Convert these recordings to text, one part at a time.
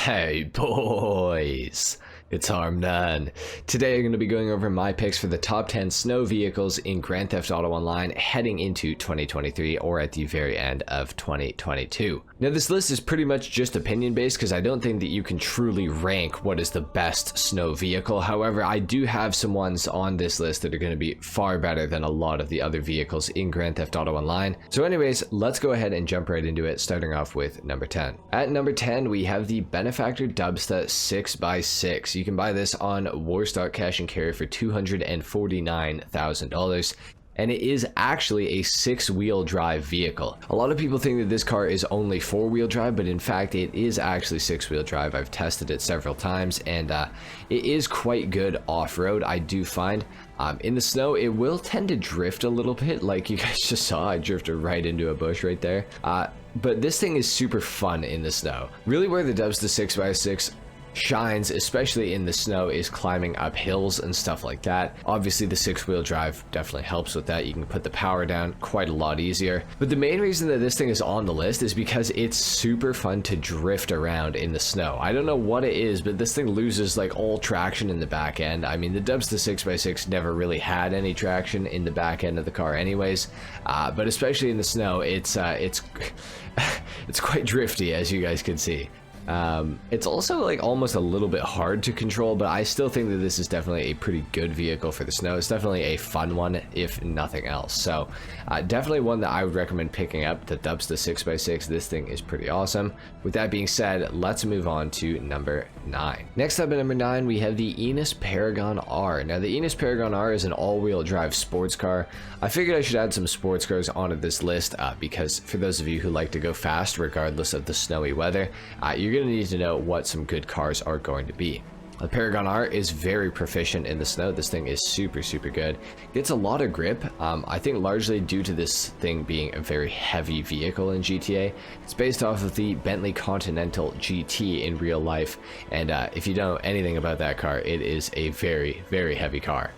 Hey boys, it's HarmNone. Today I'm going to be going over my picks for the top 10 snow vehicles in Grand Theft Auto Online heading into 2023 or at the very end of 2022. Now this list is pretty much just opinion based because I don't think that you can truly rank what is the best snow vehicle. However, I do have some ones on this list that are going to be far better than a lot of the other vehicles in Grand Theft Auto Online. So anyways, let's go ahead and jump right into it, starting off with number 10. At number 10, we have the Benefactor dubsta 6x6. You can buy this on Warstock Cash and Carry for $249,000. And it is actually a 6-wheel drive vehicle. A lot of people think that this car is only 4-wheel drive, but in fact it is actually 6-wheel drive. I've tested it several times, and it is quite good off-road, I do find. In the snow, it will tend to drift a little bit, like you guys just saw. I drifted right into a bush right there. But this thing is super fun in the snow. Really where the dubsta 6x6 shines, especially in the snow, is climbing up hills and stuff like that. Obviously the 6-wheel drive definitely helps with that. You can put the power down quite a lot easier. But the main reason that this thing is on the list is because it's super fun to drift around in the snow. I don't know what it is, but this thing loses like all traction in the back end. I mean, the dubsta 6x6 never really had any traction in the back end of the car anyways, but especially in the snow, it's it's quite drifty, as you guys can see. It's also like almost a little bit hard to control, but I still think that this is definitely a pretty good vehicle for the snow. It's definitely a fun one, if nothing else. So definitely one that I would recommend picking up, the dubsta 6x6. This thing is pretty awesome. With that being said, let's move on to number 9. Next up at number 9, we have the Enus Paragon R. Now the Enus Paragon R is an all-wheel drive sports car. I figured I should add some sports cars onto this list because for those of you who like to go fast regardless of the snowy weather, you're going to need to know what some good cars are going to be. The Paragon R is very proficient in the snow. This thing is super good. Gets a lot of grip, I think largely due to this thing being a very heavy vehicle in GTA. It's based off of the Bentley Continental GT in real life, and if you don't know anything about that car, it is a very heavy car.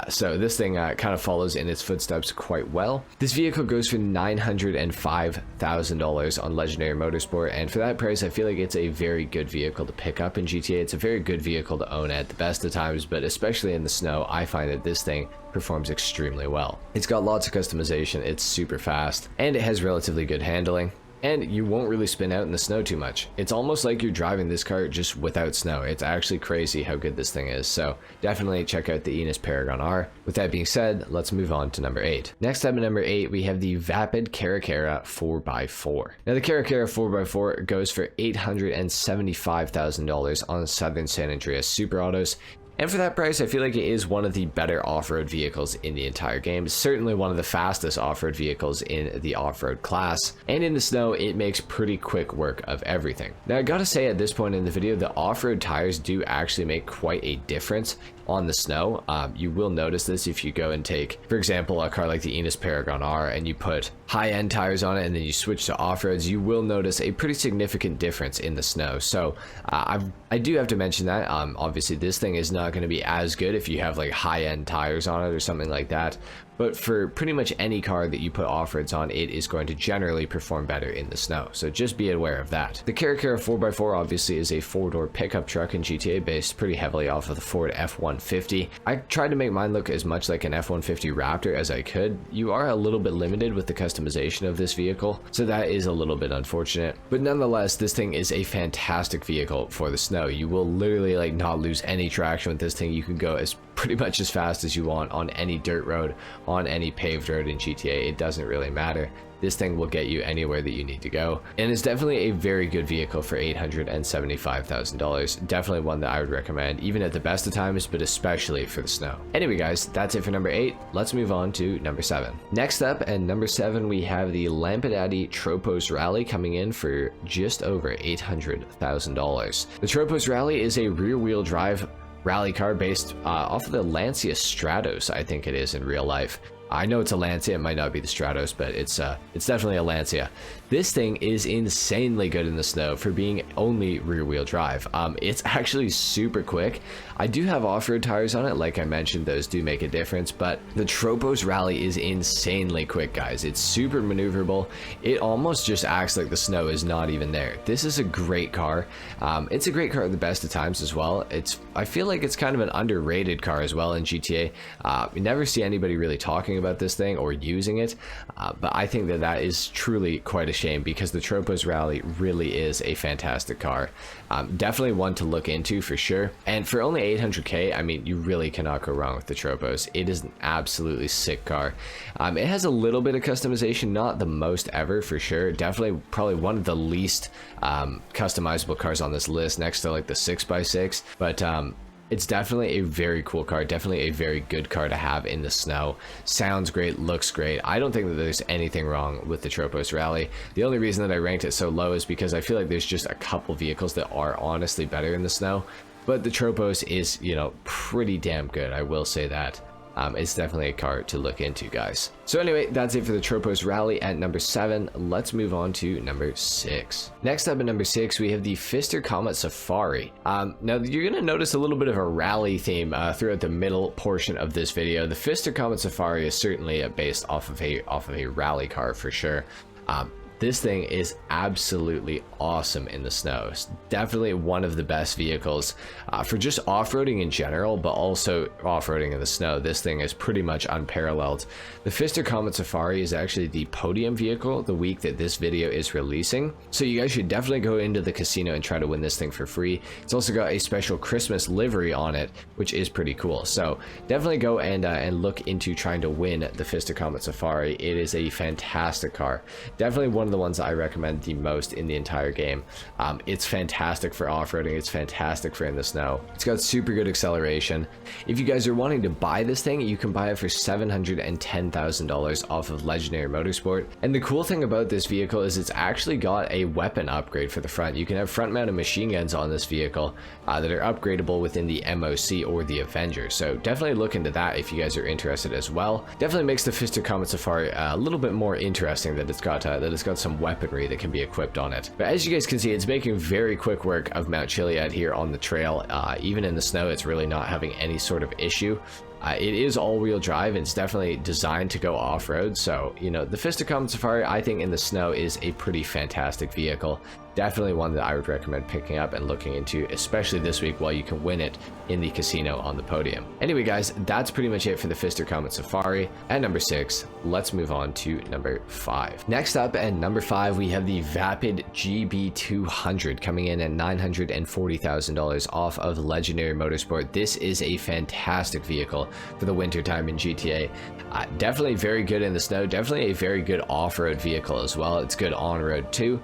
So this thing kind of follows in its footsteps quite well. This vehicle goes for $905,000 on Legendary Motorsport, and for that price I feel like it's a very good vehicle to pick up in GTA. It's a very good vehicle to own at the best of times, but especially in the snow, I find that this thing performs extremely well. It's got lots of customization, it's super fast, and it has relatively good handling. And you won't really spin out in the snow too much. It's almost like you're driving this car just without snow. It's actually crazy how good this thing is. So definitely check out the Enus Paragon R. With that being said, let's move on to number 8. Next up at number 8, we have the Vapid Caracara 4x4. Now the Caracara 4x4 goes for $875,000 on Southern San Andreas Super Autos. And for that price, I feel like it is one of the better off-road vehicles in the entire game. It's certainly one of the fastest off-road vehicles in the off-road class. And in the snow, it makes pretty quick work of everything. Now, I gotta say at this point in the video, the off-road tires do actually make quite a difference on the snow. You will notice this if you go and take, for example, a car like the Enus Paragon R and you put high-end tires on it and then you switch to off-roads, you will notice a pretty significant difference in the snow. So I do have to mention that. Obviously this thing is not going to be as good if you have like high-end tires on it or something like that. But for pretty much any car that you put off-roads on, it is going to generally perform better in the snow. So just be aware of that. The Caracara 4x4 obviously is a 4-door pickup truck in GTA based pretty heavily off of the Ford F-150. I tried to make mine look as much like an F-150 Raptor as I could. You are a little bit limited with the customization of this vehicle, so that is a little bit unfortunate. But nonetheless, this thing is a fantastic vehicle for the snow. You will literally like not lose any traction with this thing. You can go as pretty much as fast as you want on any dirt road, on any paved road in GTA. It doesn't really matter. This thing will get you anywhere that you need to go, and it's definitely a very good vehicle for $875,000. Definitely one that I would recommend, even at the best of times, but especially for the snow. Anyway guys, that's it for number 8. Let's move on to number 7. Next up at number 7, we have the Lampadati Tropos Rally coming in for just over $800,000. The Tropos Rally is a rear-wheel drive rally car based off of the Lancia Stratos, I think it is in real life. I know it's a Lancia, it might not be the Stratos, but it's definitely a Lancia. This thing is insanely good in the snow for being only rear-wheel drive. It's actually super quick. I do have off-road tires on it, like I mentioned, those do make a difference, but the Tropos Rally is insanely quick, guys. It's super maneuverable. It almost just acts like the snow is not even there. This is a great car. It's a great car at the best of times as well. I feel like it's kind of an underrated car as well in GTA. You never see anybody really talking about this thing or using it, but I think that is truly quite a shame, because the Tropos Rally really is a fantastic car. Definitely one to look into for sure, and for only 800k, I mean, you really cannot go wrong with the Tropos. It is an absolutely sick car. It has a little bit of customization, not the most ever for sure. Definitely probably one of the least customizable cars on this list, next to like the 6x6, but it's definitely a very cool car, definitely a very good car to have in the snow. Sounds great, looks great. I don't think that there's anything wrong with the Tropos Rally. The only reason that I ranked it so low is because I feel like there's just a couple vehicles that are honestly better in the snow. But the Tropos is, you know, pretty damn good, I will say that. It's definitely a car to look into, guys. So anyway, that's it for the Tropos Rally at number 7. Let's move on to number 6. Next up at number 6, we have the Pfister Comet Safari. Now you're going to notice a little bit of a rally theme throughout the middle portion of this video. The Pfister Comet Safari is certainly based off of a rally car for sure. This thing is absolutely awesome in the snow. It's definitely one of the best vehicles for just off-roading in general, but also off-roading in the snow. This thing is pretty much unparalleled. The Pfister Comet Safari is actually the podium vehicle the week that this video is releasing, so you guys should definitely go into the casino and try to win this thing for free. It's also got a special Christmas livery on it, which is pretty cool. So definitely go and look into trying to win the Pfister Comet Safari. It is a fantastic car. Definitely one of the ones that I recommend the most in the entire game. It's fantastic for off-roading, it's fantastic for in the snow. It's got super good acceleration. If you guys are wanting to buy this thing, you can buy it for $710,000 off of Legendary Motorsport. And the cool thing about this vehicle is it's actually got a weapon upgrade for the front. You can have front-mounted machine guns on this vehicle that are upgradable within the MOC or the Avenger. So definitely look into that if you guys are interested as well. Definitely makes the Pfister Comet Safari a little bit more interesting that it's got some weaponry that can be equipped on it. But as you guys can see, it's making very quick work of Mount Chiliad here on the trail. Even in the snow, it's really not having any sort of issue. It is all-wheel drive, and it's definitely designed to go off-road. So, you know, the Pfister Comet Safari, I think in the snow is a pretty fantastic vehicle. Definitely one that I would recommend picking up and looking into, especially this week while you can win it in the casino on the podium. Anyway, guys, that's pretty much it for the Pfister Comet Safari. At number 6, let's move on to number 5. Next up at number 5, we have the Vapid GB200 coming in at $940,000 off of Legendary Motorsport. This is a fantastic vehicle for the winter time in GTA. Definitely very good in the snow, definitely a very good off-road vehicle as well. It's good on-road too.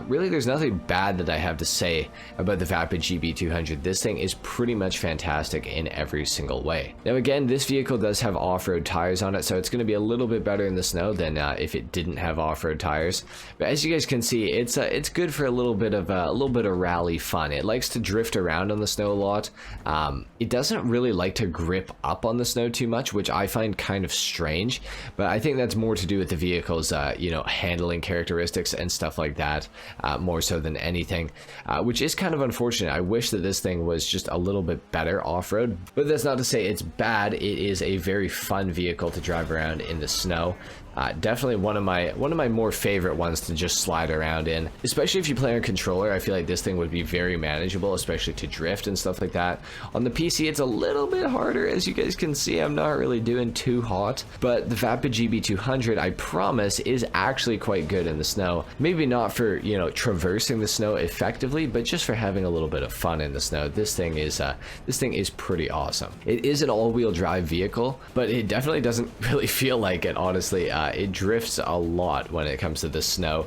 Really, there's nothing bad that I have to say about the Vapid GB200. This thing is pretty much fantastic in every single way. Now again, this vehicle does have off-road tires on it, so it's going to be a little bit better in the snow than if it didn't have off-road tires. But as you guys can see, it's good for a little bit of rally fun. It likes to drift around on the snow a lot. It doesn't really like to grip up on the snow too much, which I find kind of strange. But I think that's more to do with the vehicle's you know, handling characteristics and stuff like that. More so than anything, which is kind of unfortunate. I wish that this thing was just a little bit better off-road, but that's not to say it's bad. It is a very fun vehicle to drive around in the snow. Definitely one of my more favorite ones to just slide around in, especially if you play on controller. I feel like this thing would be very manageable, especially to drift and stuff like that. On the PC, it's a little bit harder. As you guys can see, I'm not really doing too hot, but the Vapid GB200, I promise, is actually quite good in the snow. Maybe not for, you know, traversing the snow effectively, but just for having a little bit of fun in the snow. This thing is pretty awesome. It is an all-wheel drive vehicle, but it definitely doesn't really feel like it, honestly. it drifts a lot when it comes to the snow,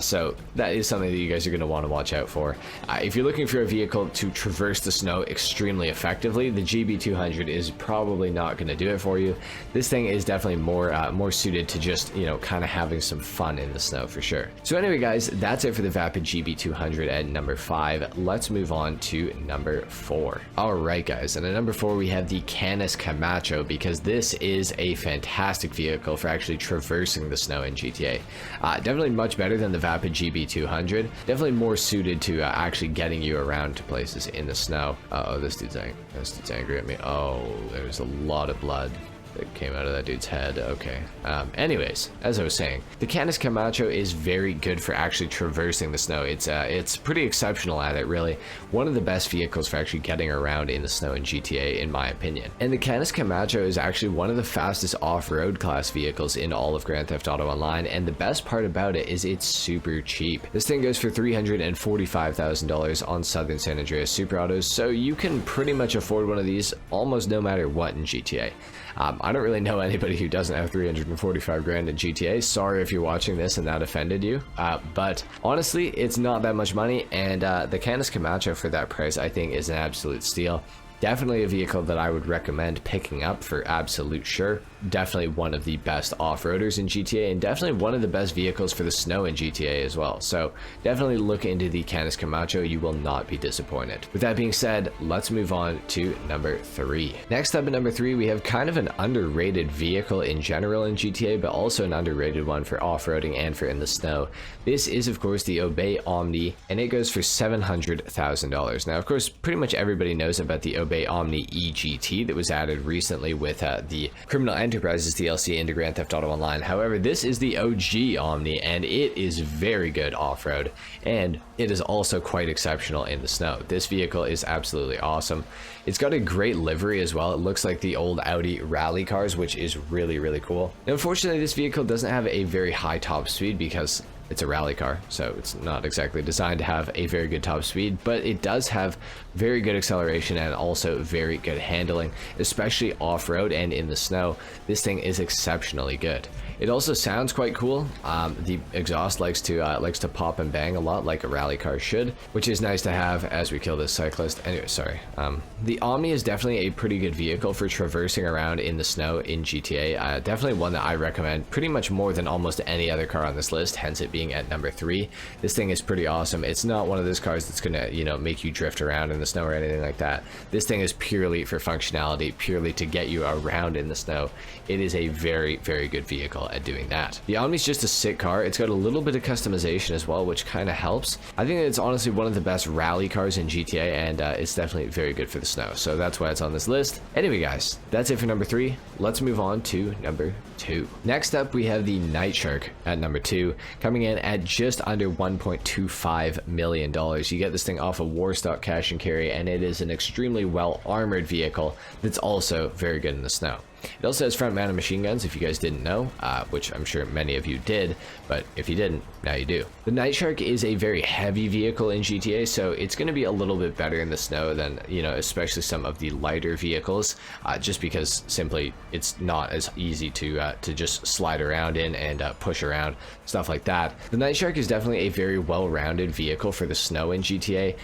so that is something that you guys are going to want to watch out for. If you're looking for a vehicle to traverse the snow extremely effectively, the GB200 is probably not going to do it for you. This thing is definitely more suited to just, you know, kind of having some fun in the snow for sure. So anyway guys, that's it for the Vapid GB200 at number 5. Let's move on to number 4. Alright guys, and at number 4 we have the Canis Camacho, because this is a fantastic vehicle for actually traversing the snow in GTA. Definitely much better than the Vapid GB200. Definitely more suited to actually getting you around to places in the snow. Oh, this dude's angry at me. Oh, there's a lot of blood that came out of that dude's head. Okay. Anyways, as I was saying, the Canis Camacho is very good for actually traversing the snow. It's pretty exceptional at it, really. One of the best vehicles for actually getting around in the snow in GTA, in my opinion. And the Canis Camacho is actually one of the fastest off-road class vehicles in all of Grand Theft Auto Online, and the best part about it is it's super cheap. This thing goes for $345,000 on Southern San Andreas Super Autos, so you can pretty much afford one of these almost no matter what in GTA. I don't really know anybody who doesn't have 345 grand in GTA. Sorry if you're watching this and that offended you, but honestly, it's not that much money, and the Canis Camacho for that price I think is an absolute steal. Definitely a vehicle that I would recommend picking up for absolute sure. Definitely one of the best off-roaders in GTA, and definitely one of the best vehicles for the snow in GTA as well. So definitely look into the Canis Camacho, you will not be disappointed. With that being said, let's move on to number 3. Next up at number 3, we have kind of an underrated vehicle in general in GTA, but also an underrated one for off-roading and for in the snow. This is of course the Obey Omni, and it goes for $700,000. Now of course, pretty much everybody knows about the Obey Omni EGT that was added recently with the Criminal Enterprises DLC into Grand Theft Auto Online. However, this is the OG Omni, and it is very good off-road, and it is also quite exceptional in the snow. This vehicle is absolutely awesome. It's got a great livery as well. It looks like the old Audi rally cars, which is really, really cool. Now, unfortunately, this vehicle doesn't have a very high top speed because it's a rally car, so it's not exactly designed to have a very good top speed, but it does have very good acceleration and also very good handling, especially off-road and in the snow. This thing is exceptionally good. It also sounds quite cool. The exhaust likes to pop and bang a lot like a rally car should, which is nice to have as we kill this cyclist. Anyway, sorry. The Omni is definitely a pretty good vehicle for traversing around in the snow in GTA. Definitely one that I recommend pretty much more than almost any other car on this list, hence it being at number 3. This thing is pretty awesome. It's not one of those cars that's gonna, you know, make you drift around in the snow or anything like that. This thing is purely for functionality, purely to get you around in the snow. It is a very, very good vehicle at doing that. The Omni's just a sick car. It's got a little bit of customization as well, which kind of helps. I think it's honestly one of the best rally cars in GTA, and it's definitely very good for the snow, so that's why it's on this list. Anyway guys, that's it for number 3. Let's move on to number 2. Next up, we have the Night Shark at number 2, coming in at just under $1.25 million. You get this thing off of Warstock Cash and Carry, and it is an extremely well armored vehicle that's also very good in the snow. It also has front-mounted machine guns, if you guys didn't know, which I'm sure many of you did, but if you didn't, now you do. The Night Shark is a very heavy vehicle in GTA, so it's going to be a little bit better in the snow than, you know, especially some of the lighter vehicles, just because simply it's not as easy to just slide around in and push around, stuff like that. The Night Shark is definitely a very well-rounded vehicle for the snow in GTA.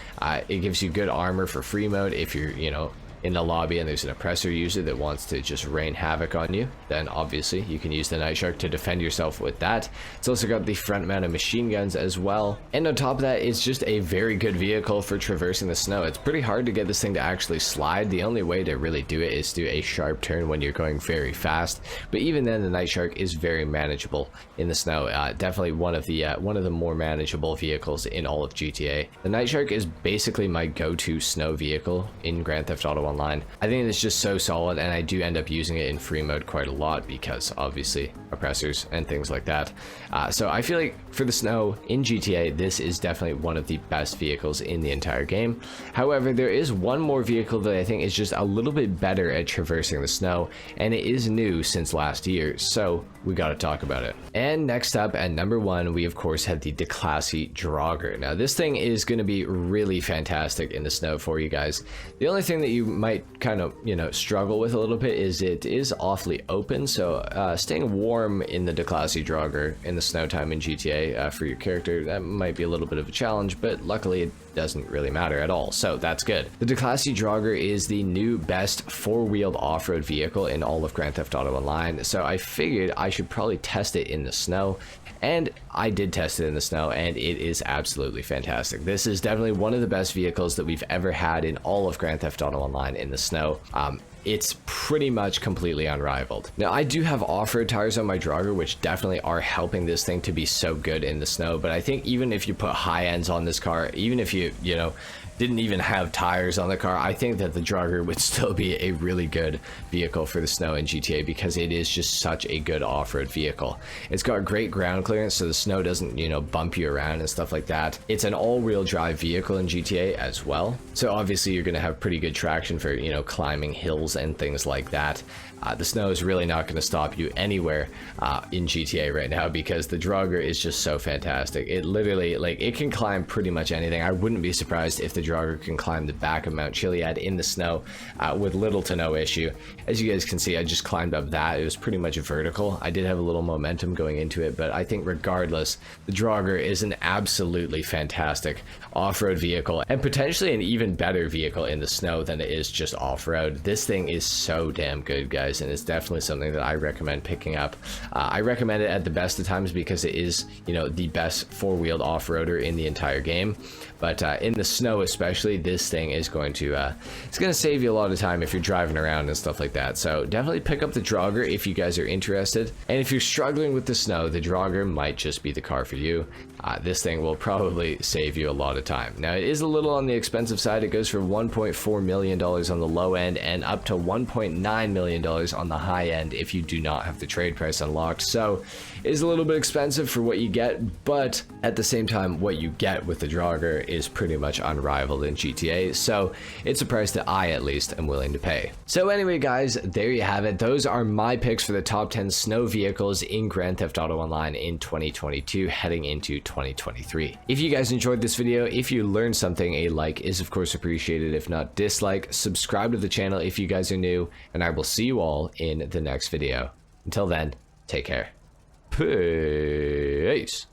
It gives you good armor for free mode if you're, you know, in the lobby and there's an oppressor user that wants to just rain havoc on you, then obviously you can use the Night Shark to defend yourself with that. It's also got the front mounted machine guns as well, and on top of that, it's just a very good vehicle for traversing the snow. It's pretty hard to get this thing to actually slide. The only way to really do it is to do a sharp turn when you're going very fast, but even then the Night Shark is very manageable in the snow. Definitely one of the more manageable vehicles in all of GTA. The Night Shark is basically my go-to snow vehicle in Grand Theft Auto Online. I think it's just so solid, and I do end up using it in free mode quite a lot because obviously oppressors and things like that. So I feel like for the snow in GTA, this is definitely one of the best vehicles in the entire game. However, there is one more vehicle that I think is just a little bit better at traversing the snow, and it is new since last year, so we got to talk about it. And next up at number 1, we of course had the Declassy Draugr. Now this thing is going to be really fantastic in the snow for you guys. The only thing that you might kind of, you know, struggle with a little bit is it is awfully open, so staying warm in the declassy Drogger in the snow time in GTA for your character, that might be a little bit of a challenge, but luckily it doesn't really matter at all, so that's good. The declassy Drogger is the new best four-wheeled off-road vehicle in all of Grand Theft Auto Online, so I figured I should probably test it in the snow. And I did test it in the snow, and it is absolutely fantastic. This is definitely one of the best vehicles that we've ever had in all of Grand Theft Auto Online in the snow. It's pretty much completely unrivaled. Now, I do have off-road tires on my Drogger, which definitely are helping this thing to be so good in the snow, but I think even if you put high ends on this car, even if you know, didn't even have tires on the car, I think that the Drogger would still be a really good vehicle for the snow in GTA because it is just such a good off-road vehicle. It's got great ground clearance, so the snow doesn't, you know, bump you around and stuff like that. It's an all-wheel drive vehicle in GTA as well, so obviously you're going to have pretty good traction for, you know, climbing hills and things like that. The snow is really not going to stop you anywhere in GTA right now because the Drogger is just so fantastic. It literally, like, it can climb pretty much anything. I wouldn't be surprised if the Drogger can climb the back of Mount Chiliad in the snow with little to no issue. As you guys can see, I just climbed up that. It was pretty much vertical. I did have a little momentum going into it, but I think regardless, the Drogger is an absolutely fantastic off-road vehicle and potentially an even better vehicle in the snow than it is just off-road. This thing is so damn good, guys, and it's definitely something that I recommend picking up. I recommend it at the best of times because it is, you know, the best four-wheeled off-roader in the entire game. But in the snow especially, this thing is going to it's going to save you a lot of time if you're driving around and stuff like that. So definitely pick up the Drogger if you guys are interested. And if you're struggling with the snow, the Drogger might just be the car for you. This thing will probably save you a lot of time. Now, it is a little on the expensive side. It goes for $1.4 million on the low end and up to $1.9 million on the high end if you do not have the trade price unlocked. So it is a little bit expensive for what you get, but at the same time, what you get with the Drogger is pretty much unrivaled in GTA. So it's a price that I at least am willing to pay. So anyway, guys, there you have it. Those are my picks for the top 10 snow vehicles in Grand Theft Auto Online in 2022 heading into 2023. If you guys enjoyed this video, if you learned something, a like is of course appreciated. If not, dislike. Subscribe to the channel if you guys are new, and I will see you all in the next video. Until then, take care. Peace.